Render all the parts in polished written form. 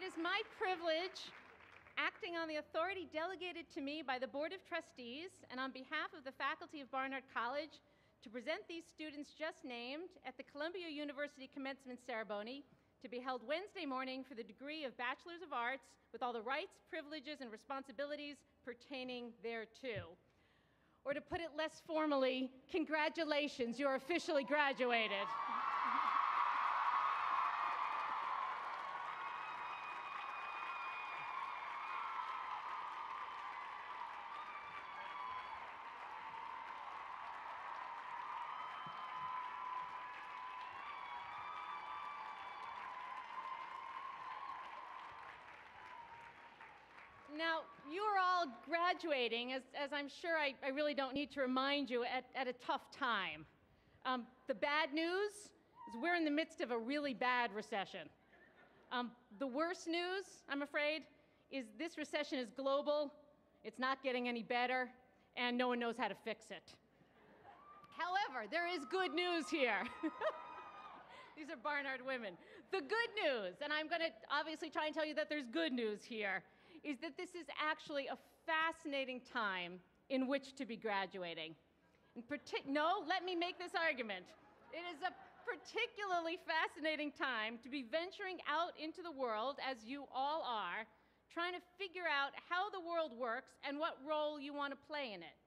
It is my privilege, acting on the authority delegated to me by the Board of Trustees and on behalf of the faculty of Barnard College, to present these students just named at the Columbia University Commencement ceremony to be held Wednesday morning for the degree of Bachelor's of Arts with all the rights, privileges, and responsibilities pertaining thereto. Or to put it less formally, congratulations, you're officially graduated. Now, you're all graduating, as I'm sure I really don't need to remind you, at a tough time. The bad news is we're in the midst of a really bad recession. The worst news, I'm afraid, is this recession is global, it's not getting any better, and no one knows how to fix it. However, there is good news here. These are Barnard women. The good news, and I'm going to obviously try and tell you that there's good news here, is that this is actually a fascinating time in which to be graduating. No, let me make this argument. It is a particularly fascinating time to be venturing out into the world, as you all are, trying to figure out how the world works and what role you want to play in it.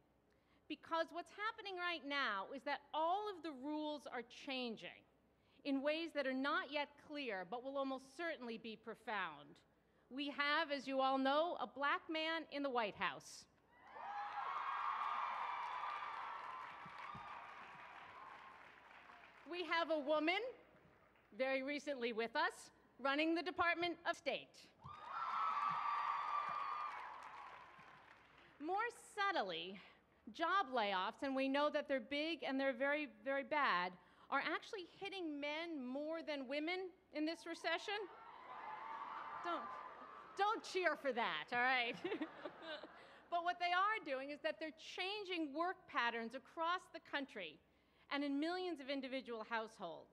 Because what's happening right now is that all of the rules are changing in ways that are not yet clear, but will almost certainly be profound. We have, as you all know, a black man in the White House. We have a woman, very recently with us, running the Department of State. More subtly, job layoffs, and we know that they're big and they're very, very bad, are actually hitting men more than women in this recession. Don't cheer for that, all right? But what they are doing is that they're changing work patterns across the country and in millions of individual households.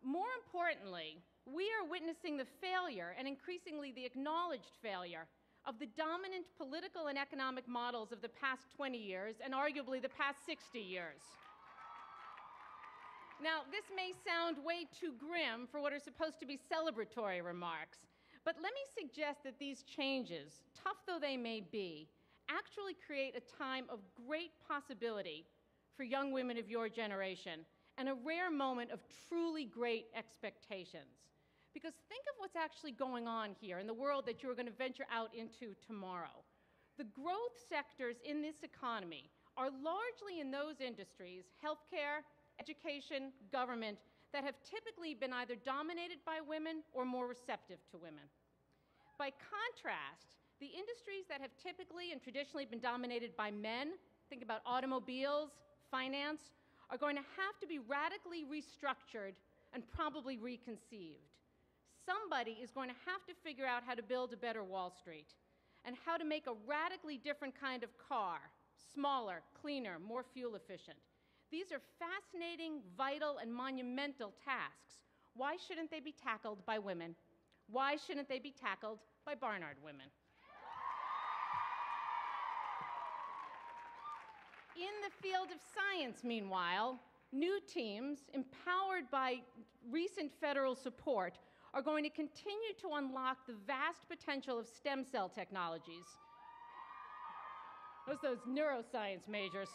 More importantly, we are witnessing the failure, and increasingly the acknowledged failure, of the dominant political and economic models of the past 20 years and arguably the past 60 years. Now, this may sound way too grim for what are supposed to be celebratory remarks, but let me suggest that these changes, tough though they may be, actually create a time of great possibility for young women of your generation and a rare moment of truly great expectations. Because think of what's actually going on here in the world that you're going to venture out into tomorrow. The growth sectors in this economy are largely in those industries, healthcare, education, government, that have typically been either dominated by women or more receptive to women. By contrast, the industries that have typically and traditionally been dominated by men, think about automobiles, finance, are going to have to be radically restructured and probably reconceived. Somebody is going to have to figure out how to build a better Wall Street and how to make a radically different kind of car, smaller, cleaner, more fuel efficient. These are fascinating, vital, and monumental tasks. Why shouldn't they be tackled by women? Why shouldn't they be tackled by Barnard women? In the field of science, meanwhile, new teams, empowered by recent federal support, are going to continue to unlock the vast potential of stem cell technologies. Those neuroscience majors.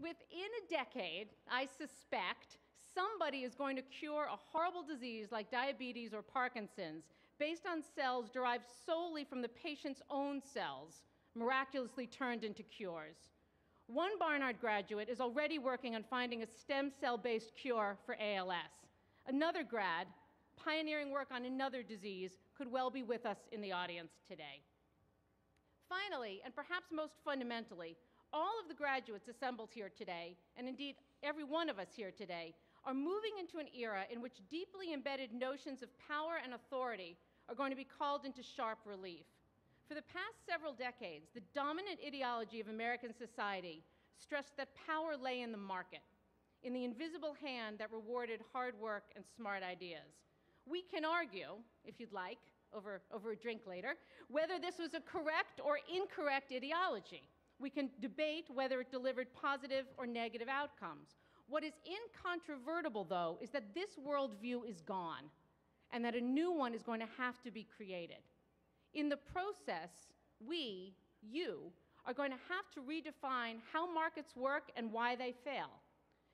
Within a decade, I suspect, somebody is going to cure a horrible disease like diabetes or Parkinson's based on cells derived solely from the patient's own cells, miraculously turned into cures. One Barnard graduate is already working on finding a stem cell-based cure for ALS. Another grad, pioneering work on another disease, could well be with us in the audience today. Finally, and perhaps most fundamentally, all of the graduates assembled here today, and indeed every one of us here today, are moving into an era in which deeply embedded notions of power and authority are going to be called into sharp relief. For the past several decades, the dominant ideology of American society stressed that power lay in the market. in the invisible hand that rewarded hard work and smart ideas. We can argue, if you'd like, over a drink later, whether this was a correct or incorrect ideology. We can debate whether it delivered positive or negative outcomes. What is incontrovertible, though, is that this worldview is gone and that a new one is going to have to be created. In the process, we, you, are going to have to redefine how markets work and why they fail.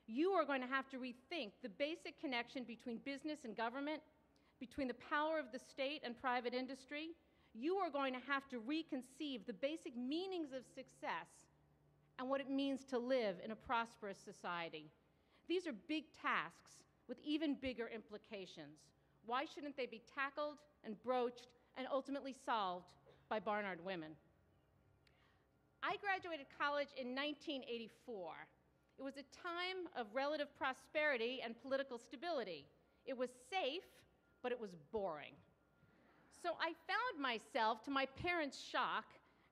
You are going to have to rethink the basic connection between business and government, between the power of the state and private industry. You are going to have to reconceive the basic meanings of success and what it means to live in a prosperous society. These are big tasks with even bigger implications. Why shouldn't they be tackled and broached and ultimately solved by Barnard women? I graduated college in 1984. It was a time of relative prosperity and political stability. It was safe, but it was boring. So I found myself, to my parents' shock,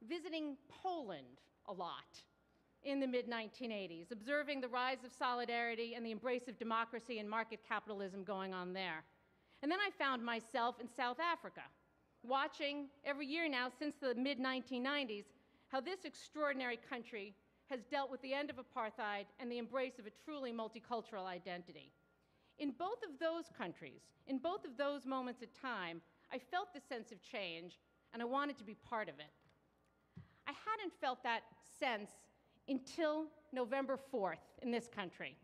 visiting Poland a lot in the mid-1980s, observing the rise of solidarity and the embrace of democracy and market capitalism going on there. And then I found myself in South Africa, watching every year now since the mid-1990s how this extraordinary country has dealt with the end of apartheid and the embrace of a truly multicultural identity. In both of those countries, in both of those moments of time, I felt the sense of change, and I wanted to be part of it. I hadn't felt that sense until November 4th in this country,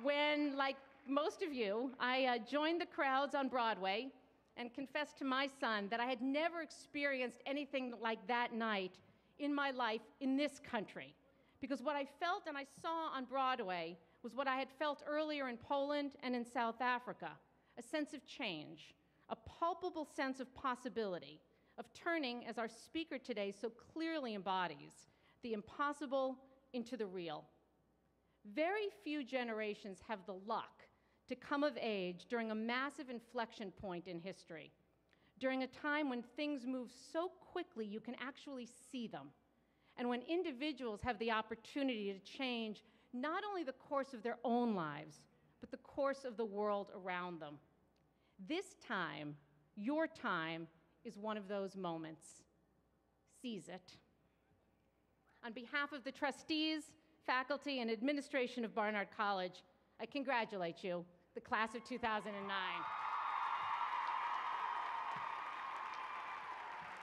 when, like most of you, I joined the crowds on Broadway and confessed to my son that I had never experienced anything like that night in my life in this country. Because what I felt and I saw on Broadway was what I had felt earlier in Poland and in South Africa, a sense of change, a palpable sense of possibility, of turning, as our speaker today so clearly embodies, the impossible into the real. Very few generations have the luck to come of age during a massive inflection point in history, during a time when things move so quickly you can actually see them, and when individuals have the opportunity to change not only the course of their own lives, but the course of the world around them. This time, your time, is one of those moments. Seize it. On behalf of the trustees, faculty, and administration of Barnard College, I congratulate you, the class of 2009.